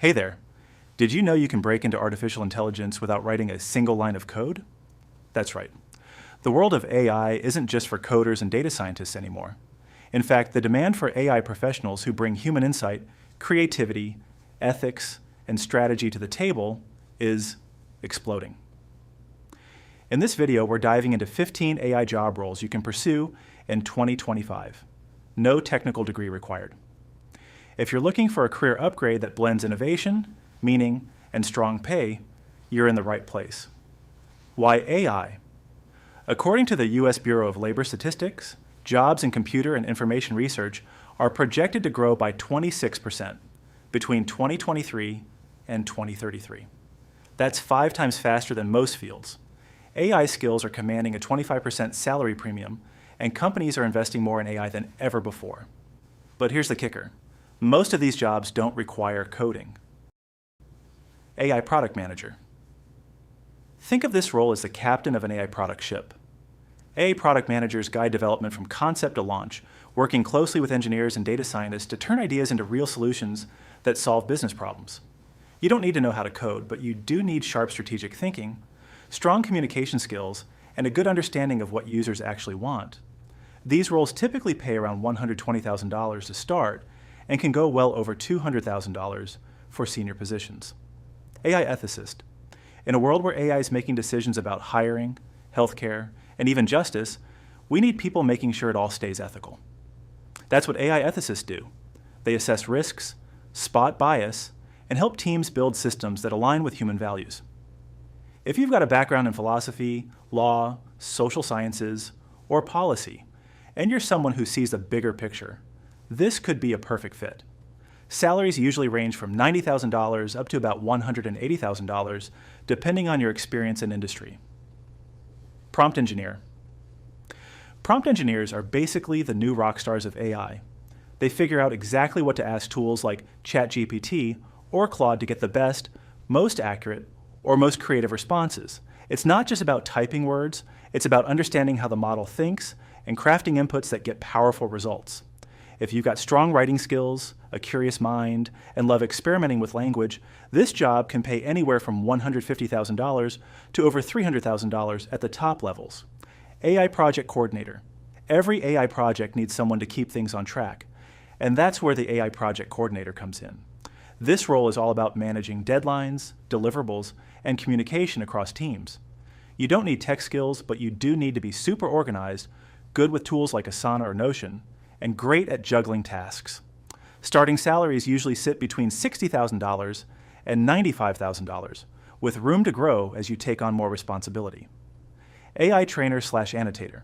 Hey there. Did you know you can break into artificial intelligence without writing a single line of code? That's right. The world of AI isn't just for coders and data scientists anymore. In fact, the demand for AI professionals who bring human insight, creativity, ethics, and strategy to the table is exploding. In this video, we're diving into 15 AI job roles you can pursue in 2025. No technical degree required. If you're looking for a career upgrade that blends innovation, meaning, and strong pay, you're in the right place. Why AI? According to the U.S. Bureau of Labor Statistics, jobs in computer and information research are projected to grow by 26% between 2023 and 2033. That's 5 times faster than most fields. AI skills are commanding a 25% salary premium, and companies are investing more in AI than ever before. But here's the kicker. Most of these jobs don't require coding. AI product manager. Think of this role as the captain of an AI product ship. AI product managers guide development from concept to launch, working closely with engineers and data scientists to turn ideas into real solutions that solve business problems. You don't need to know how to code, but you do need sharp strategic thinking, strong communication skills, and a good understanding of what users actually want. These roles typically pay around $120,000 to start and can go well over $200,000 for senior positions. AI ethicist. In a world where AI is making decisions about hiring, healthcare, and even justice, we need people making sure it all stays ethical. That's what AI ethicists do. They assess risks, spot bias, and help teams build systems that align with human values. If you've got a background in philosophy, law, social sciences, or policy, and you're someone who sees the bigger picture, this could be a perfect fit. Salaries usually range from $90,000 up to about $180,000, depending on your experience in industry. Prompt engineer. Prompt engineers are basically the new rock stars of AI. They figure out exactly what to ask tools like ChatGPT or Claude to get the best, most accurate, or most creative responses. It's not just about typing words, it's about understanding how the model thinks and crafting inputs that get powerful results. If you've got strong writing skills, a curious mind, and love experimenting with language, this job can pay anywhere from $150,000 to over $300,000 at the top levels. AI project coordinator. Every AI project needs someone to keep things on track, and that's where the AI project coordinator comes in. This role is all about managing deadlines, deliverables, and communication across teams. You don't need tech skills, but you do need to be super organized, good with tools like Asana or Notion, and great at juggling tasks. Starting salaries usually sit between $60,000 and $95,000, with room to grow as you take on more responsibility. AI trainer/annotator.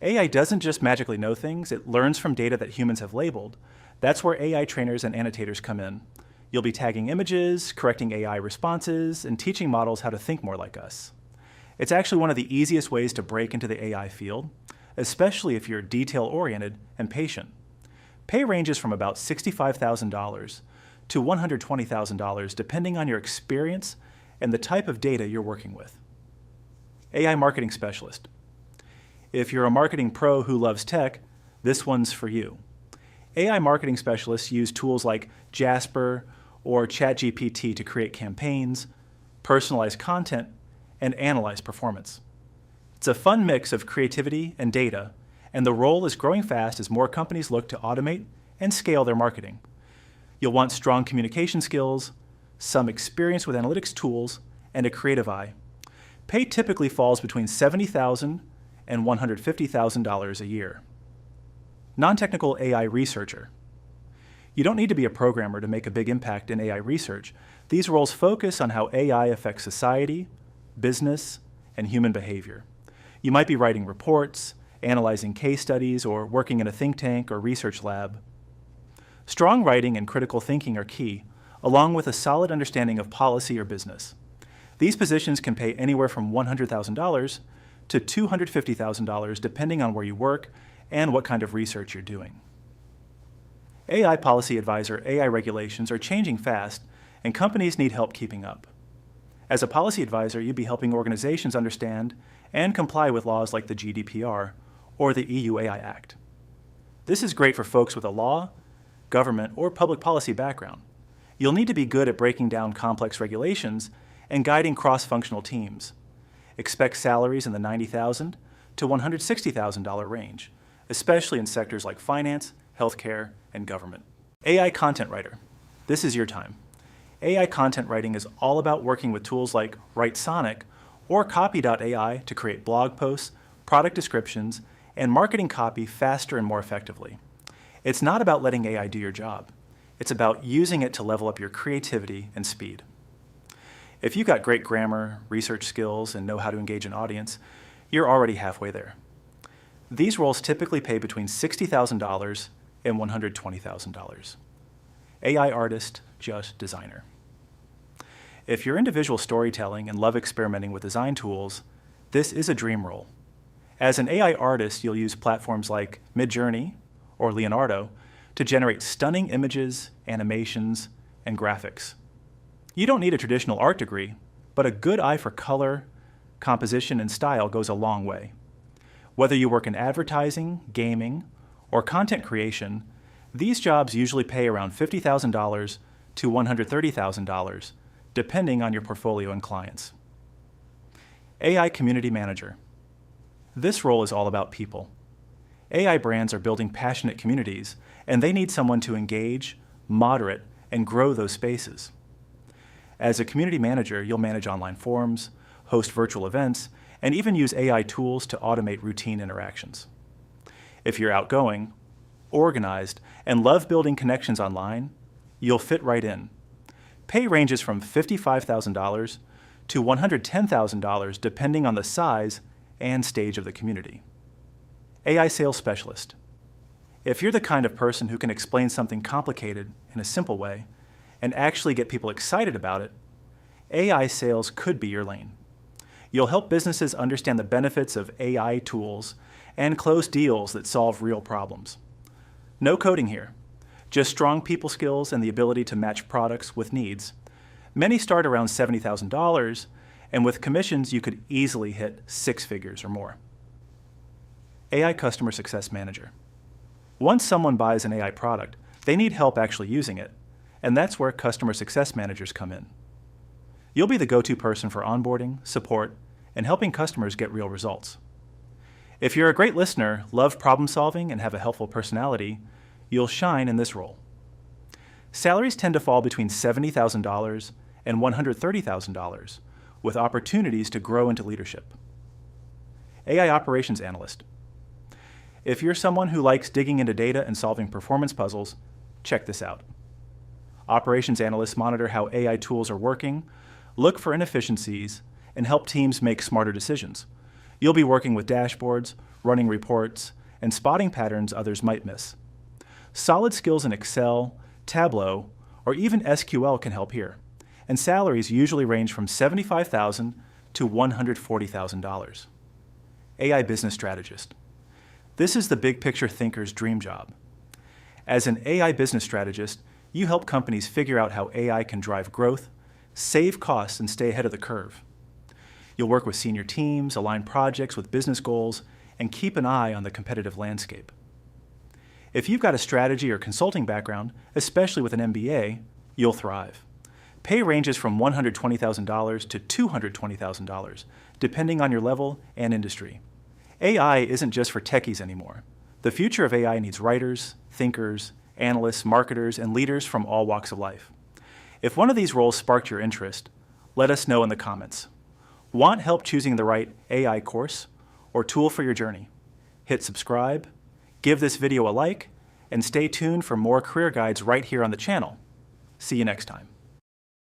AI doesn't just magically know things, it learns from data that humans have labeled. That's where AI trainers and annotators come in. You'll be tagging images, correcting AI responses, and teaching models how to think more like us. It's actually one of the easiest ways to break into the AI field, especially if you're detail-oriented and patient. Pay ranges from about $65,000 to $120,000 depending on your experience and the type of data you're working with. AI marketing specialist. If you're a marketing pro who loves tech, this one's for you. AI marketing specialists use tools like Jasper or ChatGPT to create campaigns, personalize content, and analyze performance. It's a fun mix of creativity and data, and the role is growing fast as more companies look to automate and scale their marketing. You'll want strong communication skills, some experience with analytics tools, and a creative eye. Pay typically falls between $70,000 and $150,000 a year. Non-technical AI researcher. You don't need to be a programmer to make a big impact in AI research. These roles focus on how AI affects society, business, and human behavior. You might be writing reports, analyzing case studies, or working in a think tank or research lab. Strong writing and critical thinking are key, along with a solid understanding of policy or business. These positions can pay anywhere from $100,000 to $250,000 depending on where you work and what kind of research you're doing. AI policy advisor, AI regulations are changing fast, and companies need help keeping up. As a policy advisor, you'd be helping organizations understand and comply with laws like the GDPR or the EU AI Act. This is great for folks with a law, government, or public policy background. You'll need to be good at breaking down complex regulations and guiding cross-functional teams. Expect salaries in the $90,000 to $160,000 range, especially in sectors like finance, healthcare, and government. AI content writer. This is your time. AI content writing is all about working with tools like WriteSonic or Copy.ai to create blog posts, product descriptions, and marketing copy faster and more effectively. It's not about letting AI do your job. It's about using it to level up your creativity and speed. If you've got great grammar, research skills, and know how to engage an audience, you're already halfway there. These roles typically pay between $60,000 and $120,000. AI artist, just designer. If you're into visual storytelling and love experimenting with design tools, this is a dream role. As an AI artist, you'll use platforms like Midjourney or Leonardo to generate stunning images, animations, and graphics. You don't need a traditional art degree, but a good eye for color, composition, and style goes a long way. Whether you work in advertising, gaming, or content creation, these jobs usually pay around $50,000 to $130,000, depending on your portfolio and clients. AI Community Manager. This role is all about people. AI brands are building passionate communities, and they need someone to engage, moderate, and grow those spaces. As a community manager, you'll manage online forums, host virtual events, and even use AI tools to automate routine interactions. If you're outgoing, organized, and love building connections online, you'll fit right in. Pay ranges from $55,000 to $110,000 depending on the size and stage of the community. AI Sales Specialist. If you're the kind of person who can explain something complicated in a simple way and actually get people excited about it, AI sales could be your lane. You'll help businesses understand the benefits of AI tools and close deals that solve real problems. No coding here, just strong people skills and the ability to match products with needs. Many start around $70,000, and with commissions you could easily hit 6 figures or more. AI Customer Success Manager. Once someone buys an AI product, they need help actually using it, and that's where customer success managers come in. You'll be the go-to person for onboarding, support, and helping customers get real results. If you're a great listener, love problem solving, and have a helpful personality, you'll shine in this role. Salaries tend to fall between $70,000 and $130,000, with opportunities to grow into leadership. AI Operations Analyst. If you're someone who likes digging into data and solving performance puzzles, check this out. Operations analysts monitor how AI tools are working, look for inefficiencies, and help teams make smarter decisions. You'll be working with dashboards, running reports, and spotting patterns others might miss. Solid skills in Excel, Tableau, or even SQL can help here, and salaries usually range from $75,000 to $140,000. AI Business Strategist. This is the big picture thinker's dream job. As an AI business strategist, you help companies figure out how AI can drive growth, save costs, and stay ahead of the curve. You'll work with senior teams, align projects with business goals, and keep an eye on the competitive landscape. If you've got a strategy or consulting background, especially with an MBA, you'll thrive. Pay ranges from $120,000 to $220,000, depending on your level and industry. AI isn't just for techies anymore. The future of AI needs writers, thinkers, analysts, marketers, and leaders from all walks of life. If one of these roles sparked your interest, let us know in the comments. Want help choosing the right AI course or tool for your journey? Hit subscribe, give this video a like, and stay tuned for more career guides right here on the channel. See you next time.